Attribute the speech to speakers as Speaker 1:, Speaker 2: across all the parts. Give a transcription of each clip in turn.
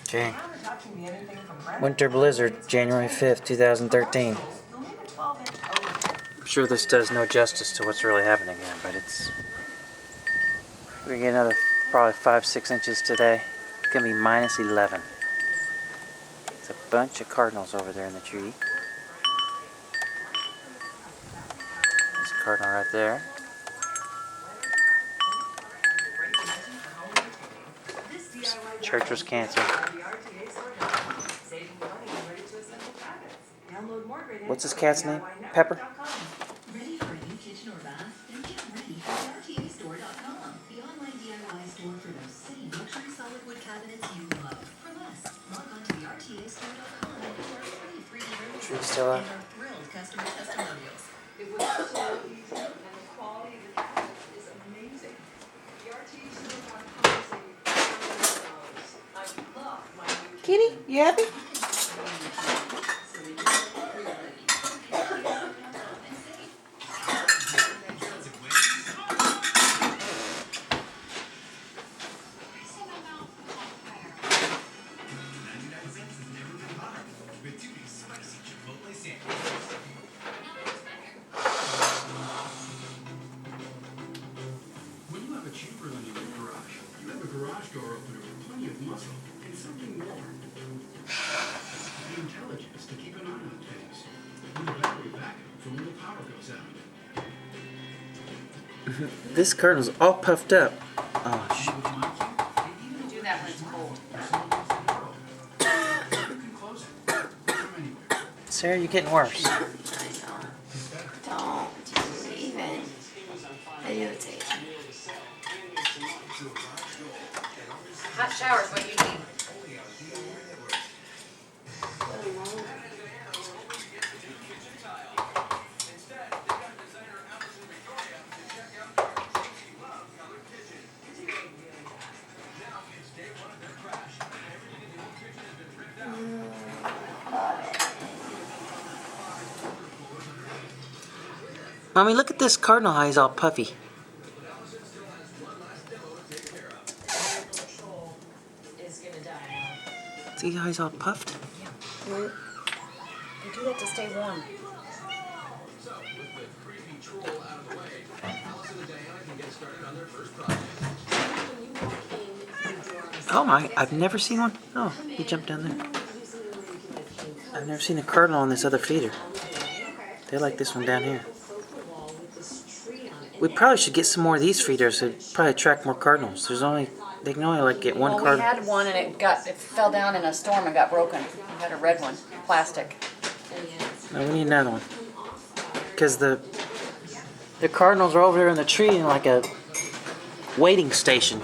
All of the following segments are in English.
Speaker 1: Okay. Winter blizzard, January 5th, 2013. I'm sure this does no justice to what's really happening here, but it's... We're gonna get another probably 5-6 inches today. It's gonna be minus 11. It's a bunch of cardinals over there in the tree. There's a cardinal right there. Church was canceled. What's this cat's name? Pepper?
Speaker 2: Ready for a new kitchen or bath? Then get ready at RTAstore.com, the online DIY store for those same luxury solid wood cabinets you love. For less, log on to the RTAstore.com and get our free 3D removal
Speaker 1: Tree still up.
Speaker 2: and our thrilled customer testimonials.
Speaker 3: It was so easy, and the quality of the cabinet is amazing. The RTAstore.com saved $100. I love my new
Speaker 4: Kitty, you happy?
Speaker 5: When you have a chamber in your garage, you have a garage door opener with plenty of muscle and something more. The intelligence to keep an eye on things. And the battery backup for when the power goes out.
Speaker 1: This cardinal's all puffed up. Oh, shoot.
Speaker 6: Do that when it's cold.
Speaker 5: You can close it from anywhere.
Speaker 1: Sarah, you're getting worse.
Speaker 4: Don't even. Videotape.
Speaker 6: Hot shower's what you need.
Speaker 1: Mommy, look at this cardinal, how he's all puffy.
Speaker 6: Is gonna die.
Speaker 1: See how he's all puffed?
Speaker 6: They do that to stay warm.
Speaker 1: Oh my, I've never seen one. Oh, he jumped down there. I've never seen a cardinal on this other feeder. They like this one down here. We probably should get some more of these feeders to probably attract more cardinals. They can only like get one
Speaker 6: Well, we
Speaker 1: cardinal.
Speaker 6: had one and it fell down in a storm and got broken. We had a red one, plastic.
Speaker 1: No, we need another one. Because the cardinals are over there in the tree in like a waiting station.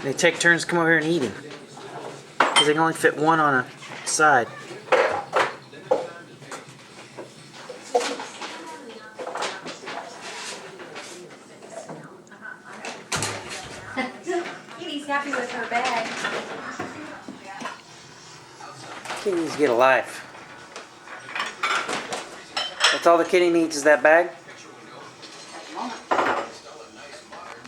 Speaker 1: They take turns to come over here and eat him. Because they can only fit one on a side.
Speaker 4: Kitty's happy with her bag.
Speaker 1: Kitty needs to get a life. That's all the kitty needs is that bag.